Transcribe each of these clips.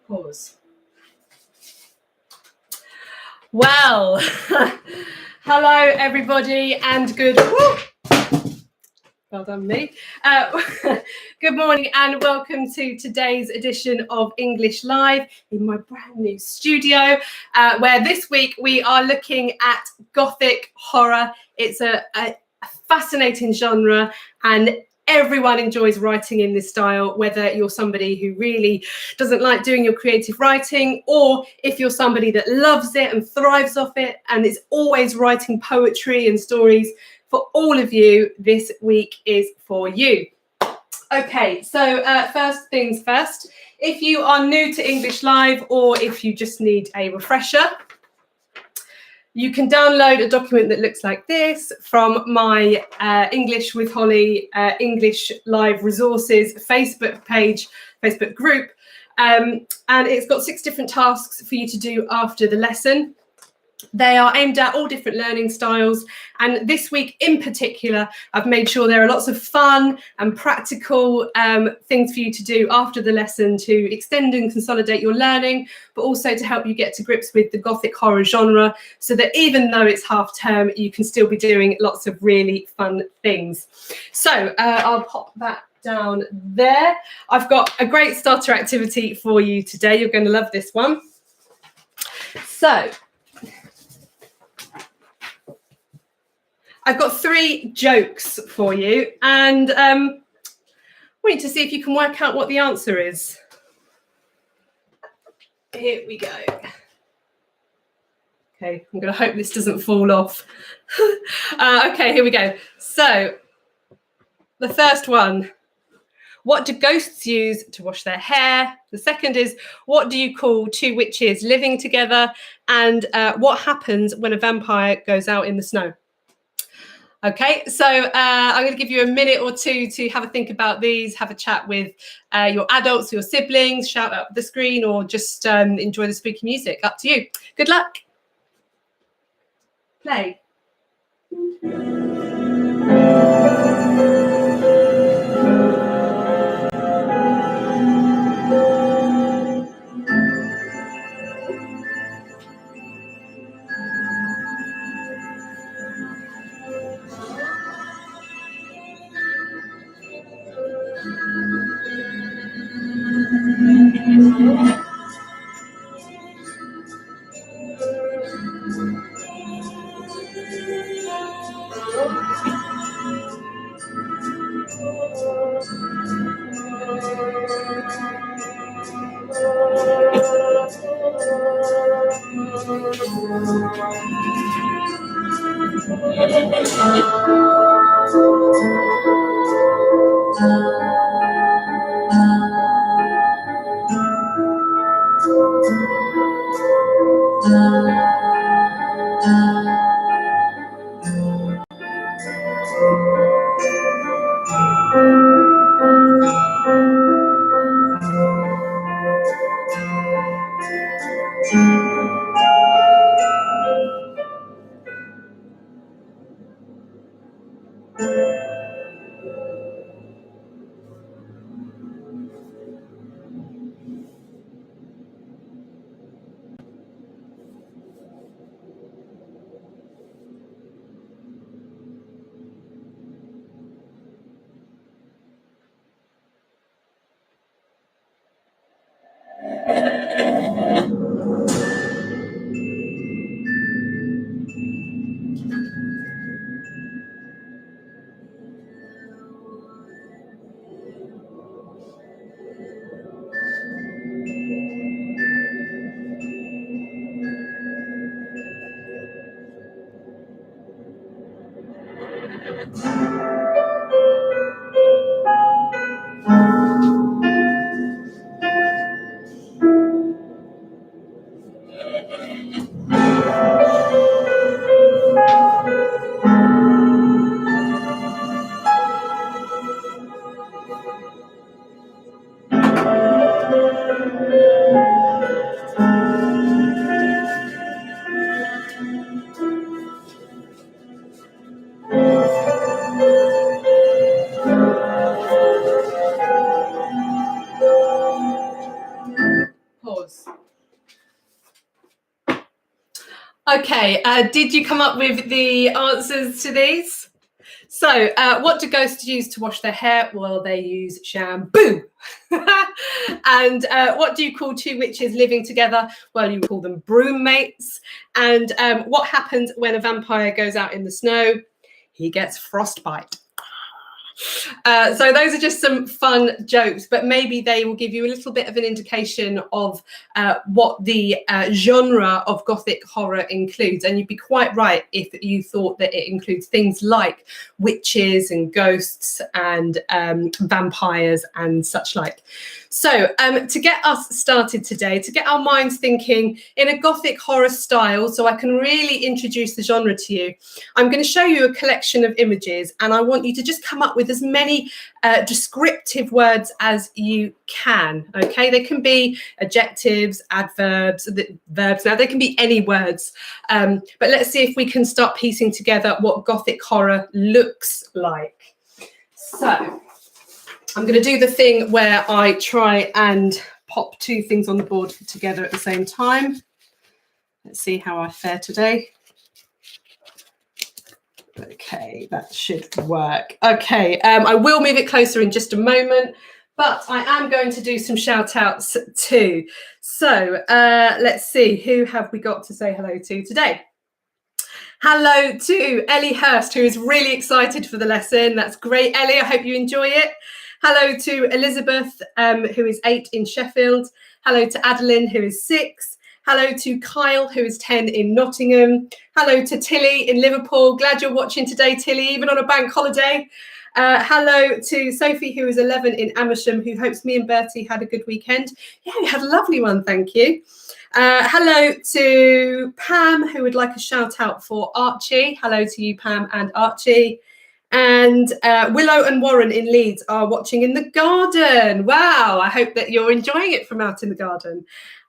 Pause. Well, hello everybody and good. Well done, me. Good morning and welcome to today's edition of English Live in my brand new studio, where this week we are looking at Gothic horror. It's a fascinating genre and everyone enjoys writing in this style, whether you're somebody who really doesn't like doing your creative writing, or if you're somebody that loves it and thrives off it and is always writing poetry and stories. For all of you, this week is for you. Okay, so first things first, if you are new to English Live or if you just need a refresher, you can download a document that looks like this from my English with Holly English Live Resources Facebook page, Facebook group. And it's got 6 different tasks for you to do after the lesson. They are aimed at all different learning styles, and this week in particular I've made sure there are lots of fun and practical things for you to do after the lesson to extend and consolidate your learning, but also to help you get to grips with the Gothic horror genre, so that even though it's half term you can still be doing lots of really fun things. So I'll pop that down there. I've got a great starter activity for you today. You're going to love this one. So I've got 3 jokes for you, and I want you to see if you can work out what the answer is. Here we go. Okay, I'm going to hope this doesn't fall off. Okay, here we go. So, the first one. What do ghosts use to wash their hair? The second is, what do you call 2 witches living together? And what happens when a vampire goes out in the snow? Okay, so I'm going to give you a minute or 2 to have a think about these, have a chat with your adults, your siblings, shout out the screen, or just enjoy the spooky music. Up to you. Good luck. Play. Pause. Okay, did you come up with the answers to these? So, what do ghosts use to wash their hair? Well, they use shampoo. And what do you call 2 witches living together? Well, you call them broommates. And what happens when a vampire goes out in the snow? He gets frostbite. So those are just some fun jokes, but maybe they will give you a little bit of an indication of what the genre of Gothic horror includes. And you'd be quite right if you thought that it includes things like witches and ghosts and vampires and such like. So to get us started today, to get our minds thinking in a Gothic horror style, so I can really introduce the genre to you, I'm going to show you a collection of images, and I want you to just come up with with as many descriptive words as you can. Okay, they can be adjectives, adverbs, verbs. Now they can be any words, but let's see if we can start piecing together what Gothic horror looks like. So I'm going to do the thing where I try and pop two things on the board together at the same time. Let's see how I fare today. Okay, that should work. Okay, I will move it closer in just a moment, but I am going to do some shout outs too. So let's see, who have we got to say hello to today? Hello to Ellie Hurst, who is really excited for the lesson. That's great, Ellie. I hope you enjoy it. Hello to Elizabeth, who is 8 in Sheffield. Hello to Adeline, who is 6. Hello to Kyle, who is 10 in Nottingham. Hello to Tilly in Liverpool. Glad you're watching today, Tilly, even on a bank holiday. Hello to Sophie, who is 11 in Amersham, who hopes me and Bertie had a good weekend. Yeah, we had a lovely one, thank you. Hello to Pam, who would like a shout out for Archie. Hello to you, Pam and Archie. And Willow and Warren in Leeds are watching in the garden. Wow, I hope that you're enjoying it from out in the garden.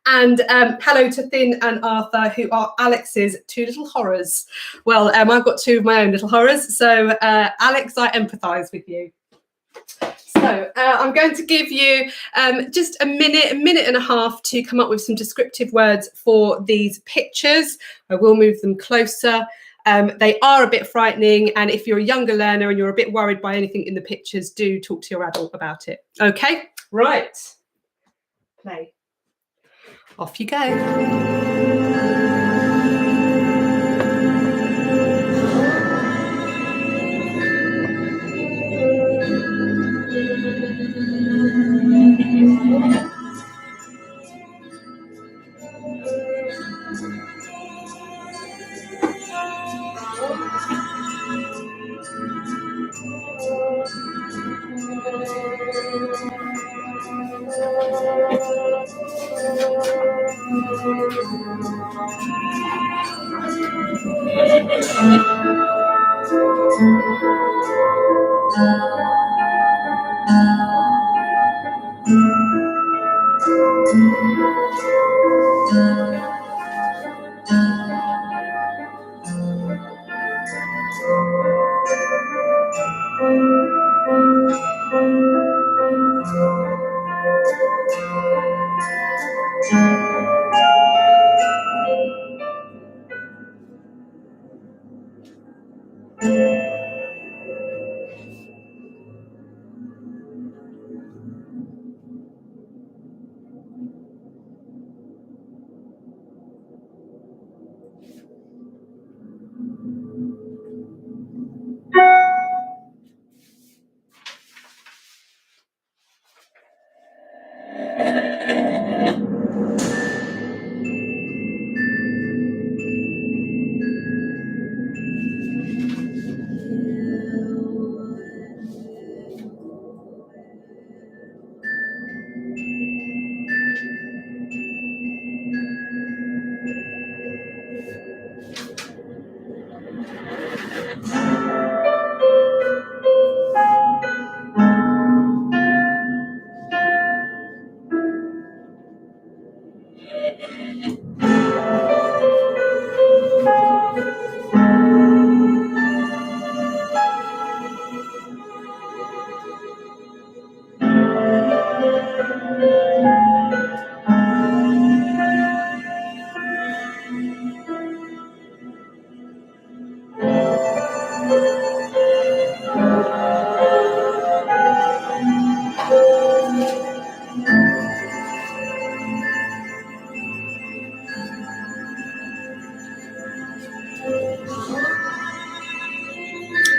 And hello to Thin and Arthur, who are Alex's 2 little horrors. Well, I've got 2 of my own little horrors. So, Alex, I empathise with you. So I'm going to give you just a minute and a half to come up with some descriptive words for these pictures. I will move them closer. They are a bit frightening, and if you're a younger learner and you're a bit worried by anything in the pictures, do talk to your adult about it. Okay, right. Play. Off you go.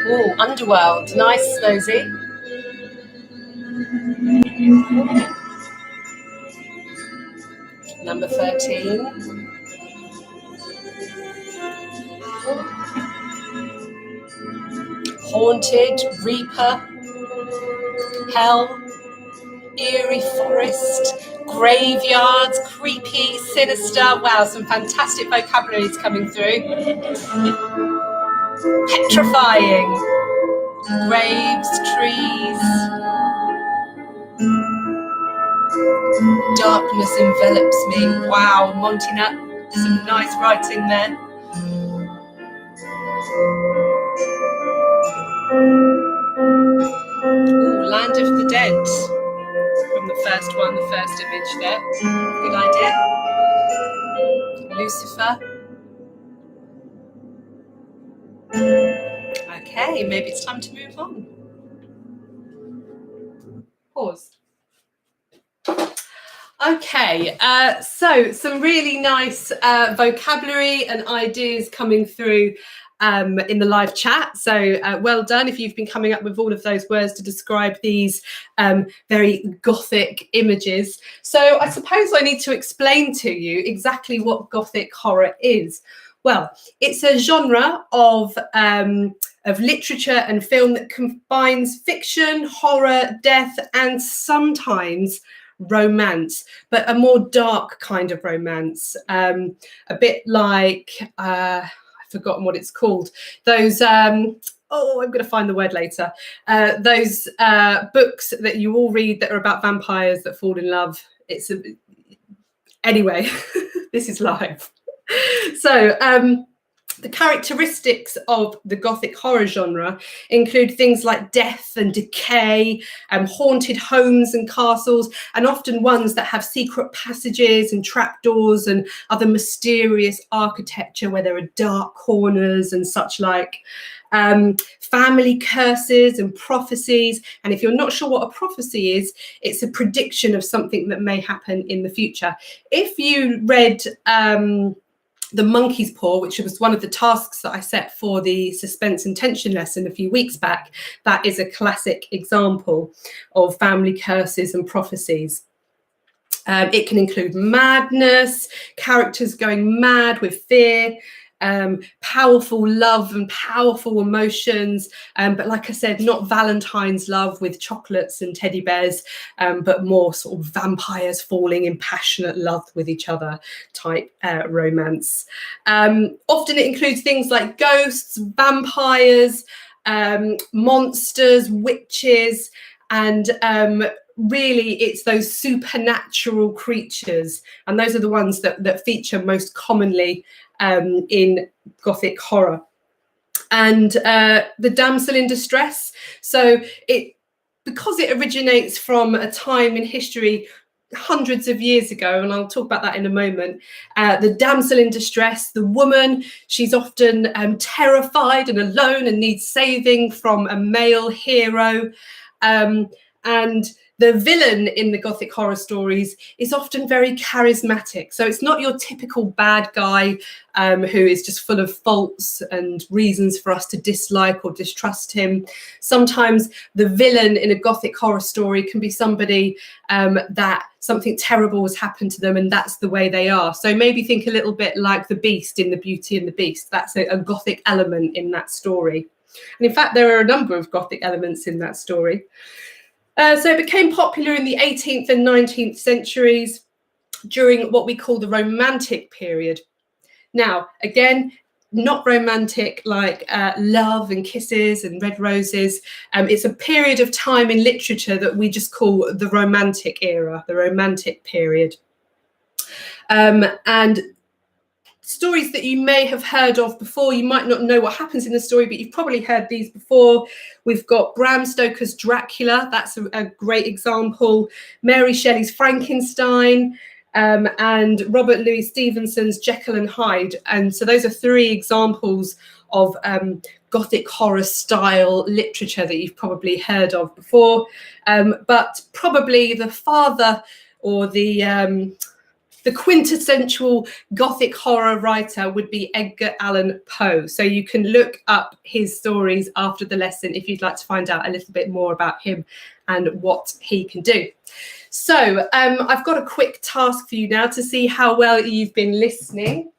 Oh, Underworld. Nice, Snosy. Number 13. Haunted, Reaper, Hell, Eerie Forest, Graveyards, Creepy, Sinister. Wow, some fantastic vocabularies coming through. Petrifying. Graves, trees, darkness envelops me. Wow, Monty Nat, some nice writing there. Ooh, Land of the Dead from the first one, the first image there. Good idea. Lucifer. Okay, maybe it's time to move on. Pause. Okay, so some really nice vocabulary and ideas coming through in the live chat. So well done if you've been coming up with all of those words to describe these very Gothic images. So I suppose I need to explain to you exactly what Gothic horror is. Well, it's a genre of literature and film that combines fiction, horror, death, and sometimes romance, but a more dark kind of romance, a bit like I've forgotten what it's called, those I'm going to find the word later, those books that you all read that are about vampires that fall in love. Anyway, this is live. So the characteristics of the Gothic horror genre include things like death and decay, haunted homes and castles, and often ones that have secret passages and trapdoors and other mysterious architecture where there are dark corners and such like. Family curses and prophecies. And if you're not sure what a prophecy is, it's a prediction of something that may happen in the future. If you read The Monkey's Paw, which was one of the tasks that I set for the suspense and tension lesson a few weeks back, that is a classic example of family curses and prophecies. It can include madness, characters going mad with fear, powerful love and powerful emotions, but like I said, not Valentine's love with chocolates and teddy bears, but more sort of vampires falling in passionate love with each other type romance. Often it includes things like ghosts, vampires, monsters, witches, and really it's those supernatural creatures, and those are the ones that feature most commonly in Gothic horror. And the damsel in distress, so because it originates from a time in history hundreds of years ago, and I'll talk about that in a moment, the damsel in distress, the woman, she's often terrified and alone and needs saving from a male hero, and the villain in the Gothic horror stories is often very charismatic. So it's not your typical bad guy who is just full of faults and reasons for us to dislike or distrust him. Sometimes the villain in a Gothic horror story can be somebody that something terrible has happened to them and that's the way they are. So maybe think a little bit like the Beast in The Beauty and the Beast. That's a Gothic element in that story. And in fact, there are a number of Gothic elements in that story. So it became popular in the 18th and 19th centuries during what we call the Romantic period. Now, again, not romantic like love and kisses and red roses. It's a period of time in literature that we just call the Romantic era, the Romantic period. And stories that you may have heard of before, you might not know what happens in the story, but you've probably heard these before. We've got Bram Stoker's Dracula, that's a great example. Mary Shelley's Frankenstein, and Robert Louis Stevenson's Jekyll and Hyde. And so those are three examples of Gothic horror style literature that you've probably heard of before. But probably the father or the quintessential Gothic horror writer would be Edgar Allan Poe. So you can look up his stories after the lesson if you'd like to find out a little bit more about him and what he can do. So I've got a quick task for you now to see how well you've been listening.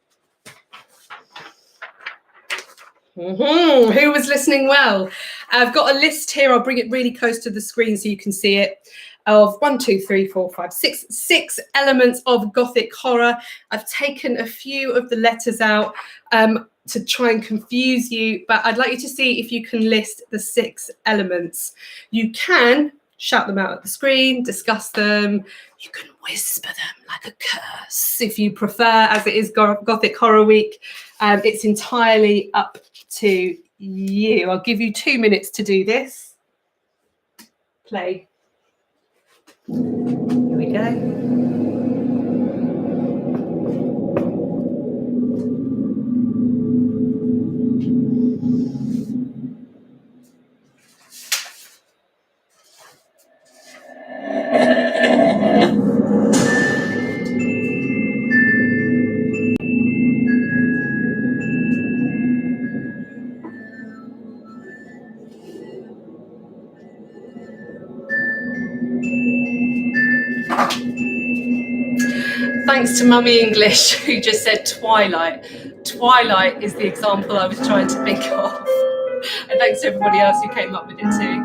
Who was listening well? I've got a list here. I'll bring it really close to the screen so you can see it. of 1, 2, 3, 4, 5, 6, 6 elements of Gothic horror. I've taken a few of the letters out to try and confuse you, but I'd like you to see if you can list the 6 elements. You can shout them out at the screen, discuss them. You can whisper them like a curse if you prefer, as it is Gothic Horror Week. It's entirely up to you. I'll give you 2 minutes to do this. Play. Here we go. Thanks to Mummy English, who just said Twilight. Twilight is the example I was trying to think of. And thanks to everybody else who came up with it too.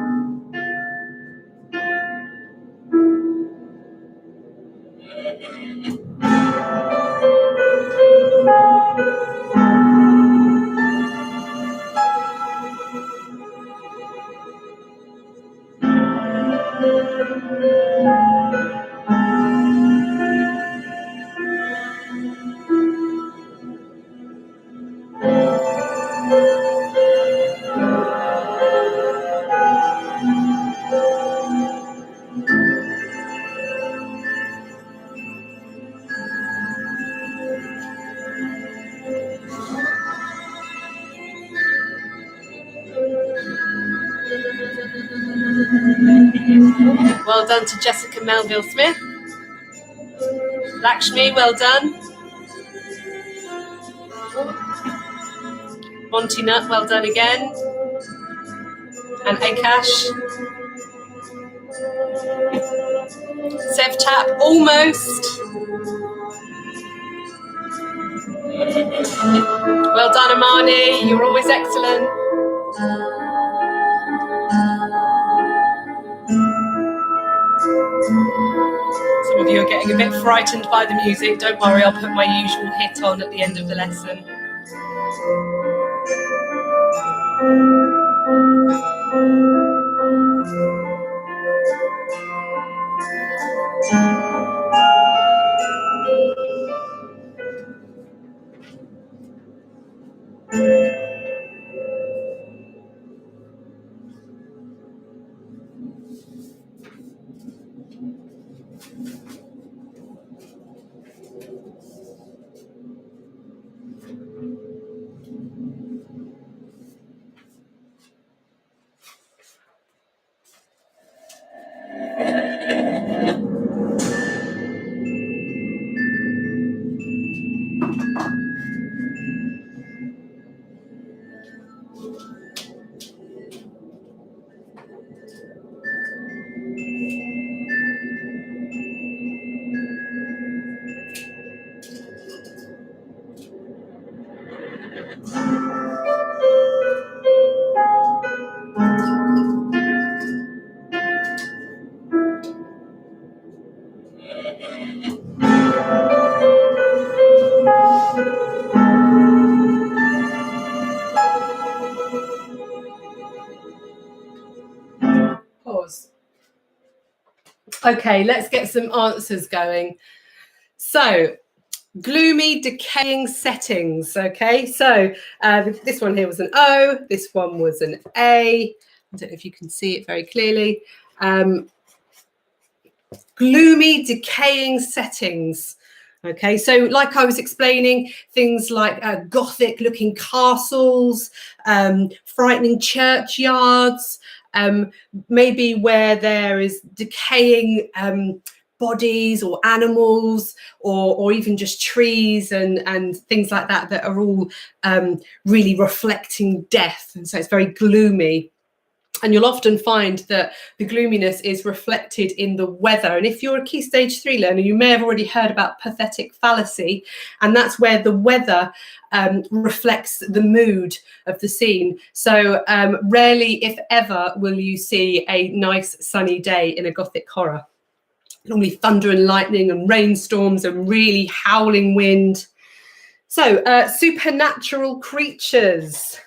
Well done to Jessica Melville Smith. Lakshmi, well done. Monty Nut, well done again. And Akash. Sev Tap, almost. Well done, Amani. You're always excellent. Some of you are getting a bit frightened by the music. Don't worry, I'll put my usual hit on at the end of the lesson. Pause. Okay, let's get some answers going. So, gloomy, decaying settings. Okay, so this one here was an O, this one was an A. I don't know if you can see it very clearly. Gloomy, decaying settings. Okay, so like I was explaining, things like Gothic looking castles, frightening churchyards, maybe where there is decaying bodies or animals, or even just trees and things like that that are all really reflecting death. And so it's very gloomy. And you'll often find that the gloominess is reflected in the weather. And if you're a Key Stage 3 learner, you may have already heard about pathetic fallacy. And that's where the weather reflects the mood of the scene. So rarely, if ever, will you see a nice sunny day in a Gothic horror. normally thunder and lightning and rainstorms and really howling wind. So supernatural creatures.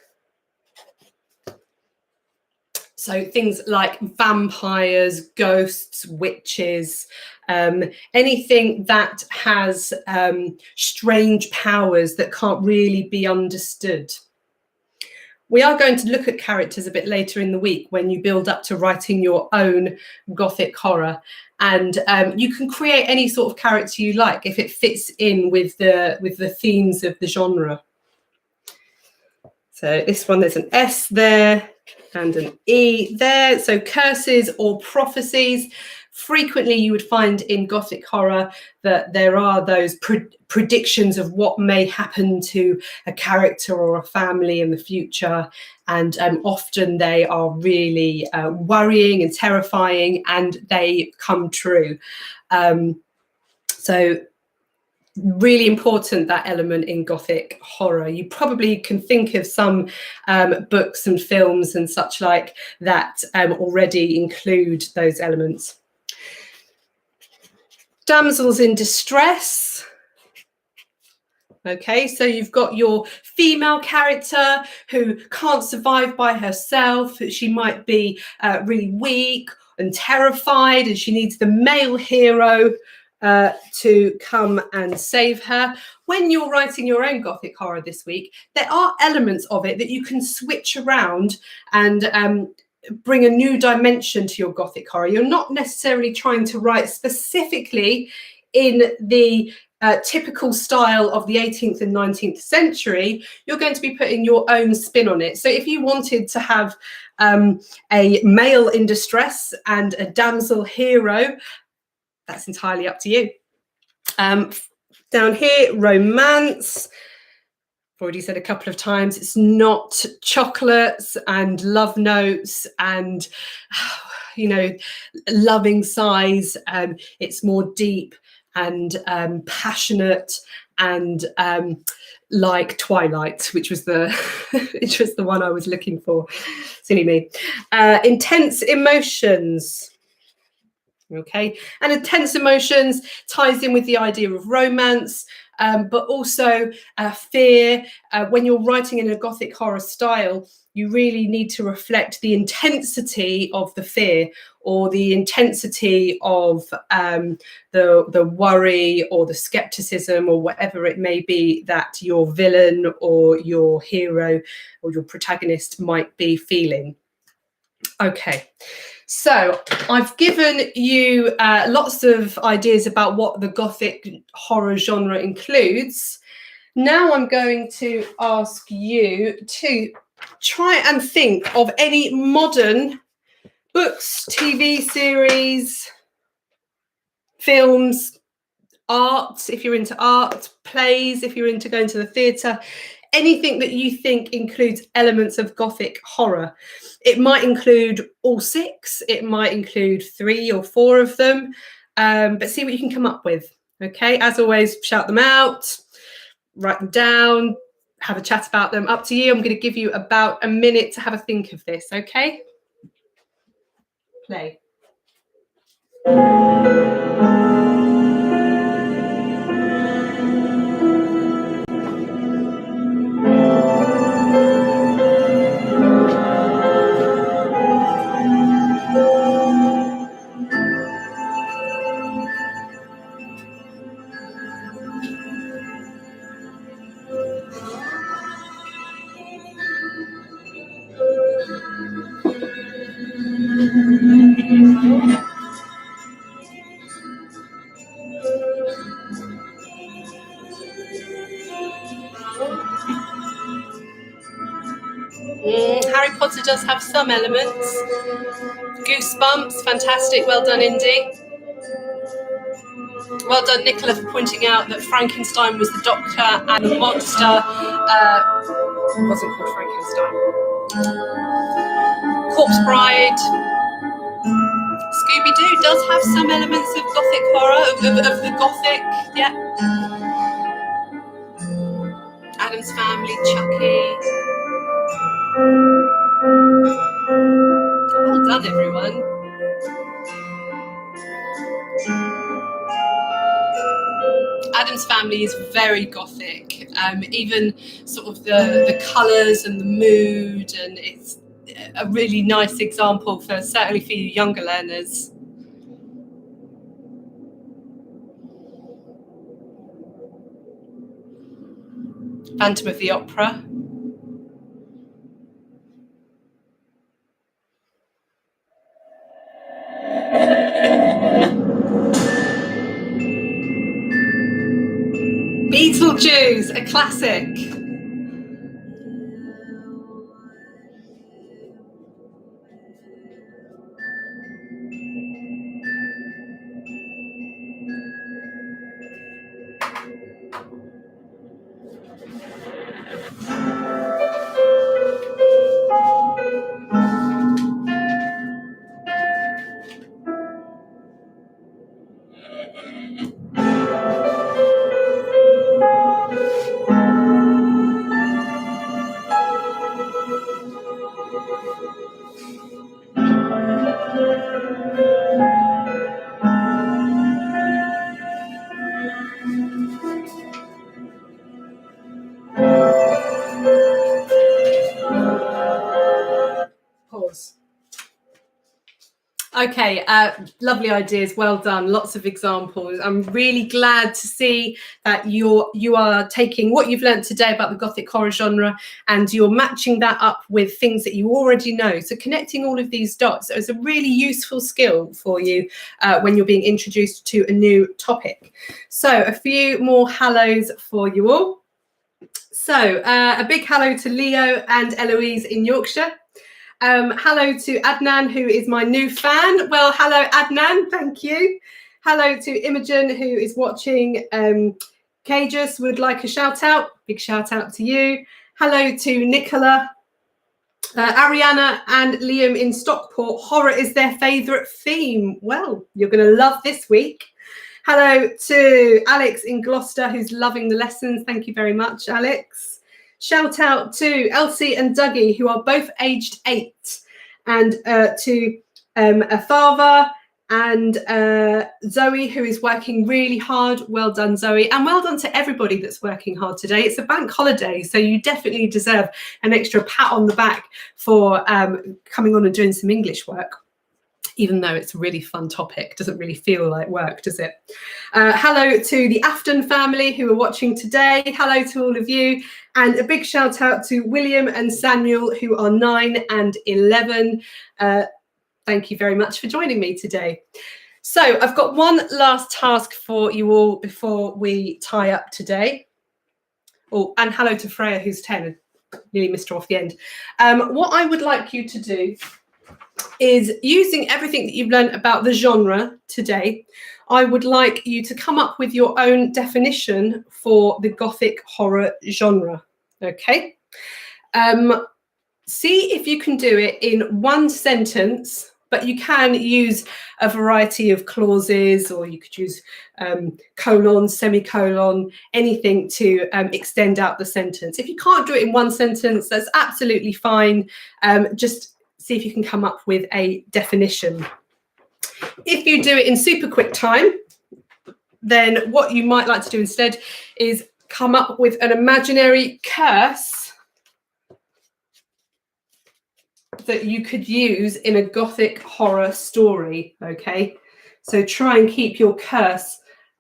So things like vampires, ghosts, witches, anything that has strange powers that can't really be understood. We are going to look at characters a bit later in the week when you build up to writing your own Gothic horror. And you can create any sort of character you like if it fits in with the themes of the genre. So this one, there's an S there and an E there. So curses or prophecies. Frequently you would find in Gothic horror that there are those predictions of what may happen to a character or a family in the future. And often they are really worrying and terrifying, and they come true. So really important, that element in Gothic horror. You probably can think of some books and films and such like that already include those elements. Damsels in distress. Okay, so you've got your female character who can't survive by herself. She might be really weak and terrified, and she needs the male hero to come and save her. When you're writing your own Gothic horror this week, there are elements of it that you can switch around and bring a new dimension to your Gothic horror. You're not necessarily trying to write specifically in the typical style of the 18th and 19th century. You're going to be putting your own spin on it. So if you wanted to have a male in distress and a damsel hero, that's entirely up to you. Down here, romance. I've already said a couple of times, it's not chocolates and love notes and, you know, loving sighs. It's more deep and passionate and like Twilight, which was the which was the one I was looking for. Silly me. Intense emotions. Okay, and intense emotions ties in with the idea of romance, but also fear. When you're writing in a Gothic horror style, you really need to reflect the intensity of the fear or the intensity of the worry or the skepticism or whatever it may be that your villain or your hero or your protagonist might be feeling. Okay. So I've given you lots of ideas about what the Gothic horror genre includes. Now I'm going to ask you to try and think of any modern books, TV series, films, art, if you're into art, plays, if you're into going to the theatre, anything that you think includes elements of Gothic horror. It might include all 6, it might include 3 or 4 of them, but see what you can come up with. Okay, as always, shout them out, write them down, have a chat about them. Up to you. I'm going to give you about a minute to have a think of this, okay? Play. Harry Potter does have some elements. Goosebumps, fantastic. Well done, Indy. Well done, Nicola, for pointing out that Frankenstein was the doctor and the monster wasn't called Frankenstein. Corpse Bride. Scooby-Doo does have some elements of Gothic horror, of the Gothic, yeah. Addams Family, Chucky. Well done, everyone. Addams Family is very Gothic, even sort of the colours and the mood, and it's a really nice example for certainly for you younger learners. Phantom of the Opera. Beetlejuice, a classic. Pause. Okay, lovely ideas, well done, lots of examples. I'm really glad to see that you are taking what you've learned today about the Gothic horror genre and you're matching that up with things that you already know. So connecting all of these dots is a really useful skill for you when you're being introduced to a new topic. So a few more hellos for you all. So a big hello to Leo and Eloise in Yorkshire. Hello to Adnan, who is my new fan. Well, hello, Adnan. Thank you. Hello to Imogen, who is watching. Cages would like a shout out. Big shout out to you. Hello to Nicola. Ariana and Liam in Stockport. Horror is their favourite theme. Well, you're going to love this week. Hello to Alex in Gloucester, who's loving the lessons. Thank you very much, Alex. Shout out to Elsie and Dougie, who are both aged 8, and to Afava and Zoe, who is working really hard. Well done, Zoe, and well done to everybody that's working hard today. It's a bank holiday, so you definitely deserve an extra pat on the back for coming on and doing some English work. Even though it's a really fun topic, doesn't really feel like work, does it? Hello to the Afton family who are watching today. Hello to all of you. And a big shout out to William and Samuel, who are 9 and 11. Thank you very much for joining me today. So I've got one last task for you all before we tie up today. Oh, and hello to Freya, who's 10. Nearly missed her off the end. What I would like you to do is, using everything that you've learned about the genre today, I would like you to come up with your own definition for the Gothic horror genre, okay? See if you can do it in one sentence, but you can use a variety of clauses, or you could use colon, semicolon, anything to extend out the sentence. If you can't do it in one sentence, that's absolutely fine. Just see if you can come up with a definition. If you do it in super quick time, then what you might like to do instead is come up with an imaginary curse that you could use in a Gothic horror story, okay? So try and keep your curse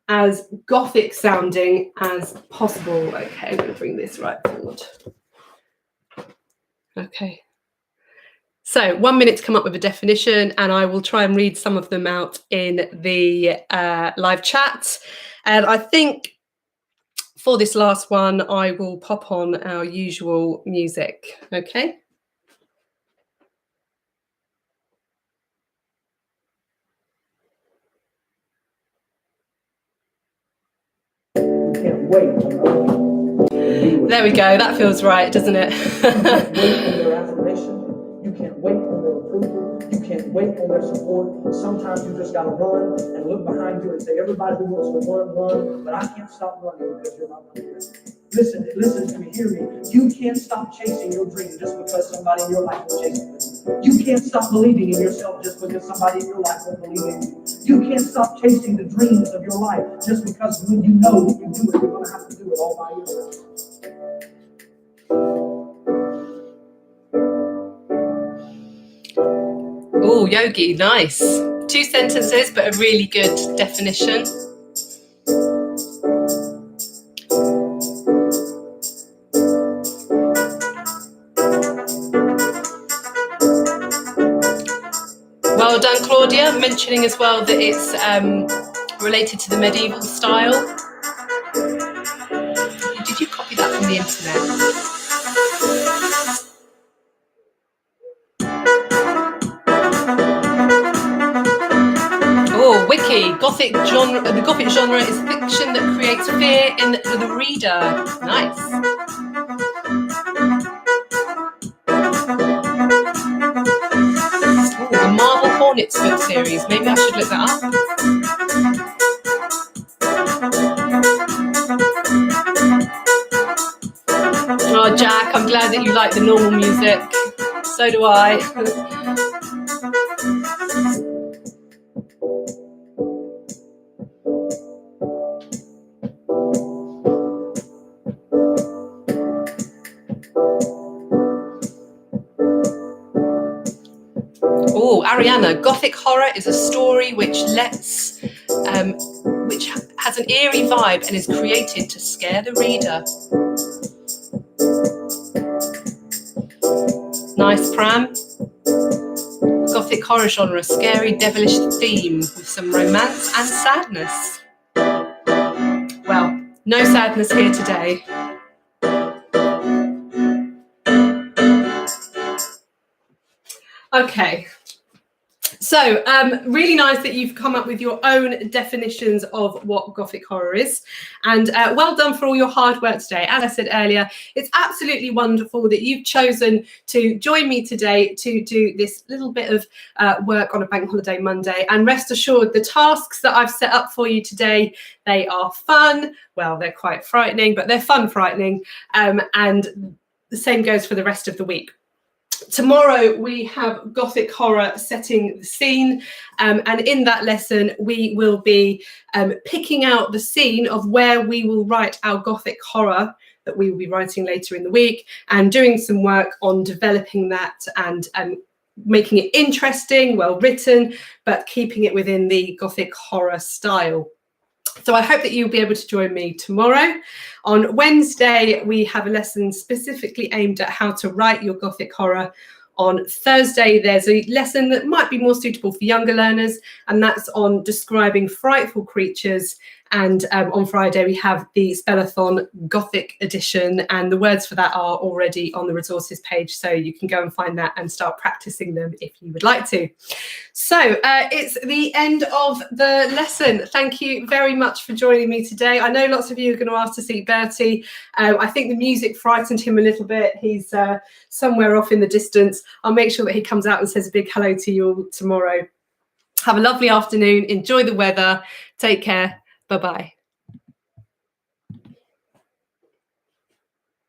as Gothic sounding as possible. Okay, I'm going to bring this right forward. Okay. So 1 minute to come up with a definition, and I will try and read some of them out in the live chat. And I think for this last one, I will pop on our usual music, okay? Can't wait. There we go, that feels right, doesn't it? You can't wait on their approval. You can't wait on their support. Sometimes you just gotta run and look behind you and say, everybody who wants to run, but I can't stop running because you're not running. Listen to me, hear me. You can't stop chasing your dream just because somebody in your life will chase it. You can't stop believing in yourself just because somebody in your life will believe in you. You can't stop chasing the dreams of your life just because when you know when you do it, you're going to have to do it all by yourself. Oh, Yogi, nice. 2 sentences, but a really good definition. Well done, Claudia, mentioning as well that it's related to the medieval style. Did you copy that from the internet? Oh, wiki. Gothic genre. The Gothic genre is fiction that creates fear in the reader. Nice. Ooh, the Marvel Hornets book series. Maybe I should look that up. Oh, Jack, I'm glad that you like the normal music. So do I. Oh, Ariana, Gothic horror is a story which has an eerie vibe and is created to scare the reader. Nice, Pram. Gothic horror genre, scary, devilish theme with some romance and sadness. Well, no sadness here today. Okay. So really nice that you've come up with your own definitions of what Gothic horror is, and well done for all your hard work today. As I said earlier, it's absolutely wonderful that you've chosen to join me today to do this little bit of work on a bank holiday Monday, and rest assured the tasks that I've set up for you today, they are fun. Well, they're quite frightening, but they're fun frightening, and the same goes for the rest of the week. Tomorrow we have Gothic horror setting the scene, and in that lesson we will be picking out the scene of where we will write our Gothic horror that we will be writing later in the week, and doing some work on developing that and making it interesting, well written, but keeping it within the Gothic horror style. So I hope that you'll be able to join me tomorrow. On Wednesday, we have a lesson specifically aimed at how to write your Gothic horror. On Thursday, there's a lesson that might be more suitable for younger learners, and that's on describing frightful creatures. And on Friday, we have the Spellathon Gothic edition, and the words for that are already on the resources page, so you can go and find that and start practicing them if you would like to. So it's the end of the lesson. Thank you very much for joining me today. I know lots of you are going to ask to see Bertie. I think the music frightened him a little bit. He's somewhere off in the distance. I'll make sure that he comes out and says a big hello to you all tomorrow. Have a lovely afternoon. Enjoy the weather. Take care. Bye-bye.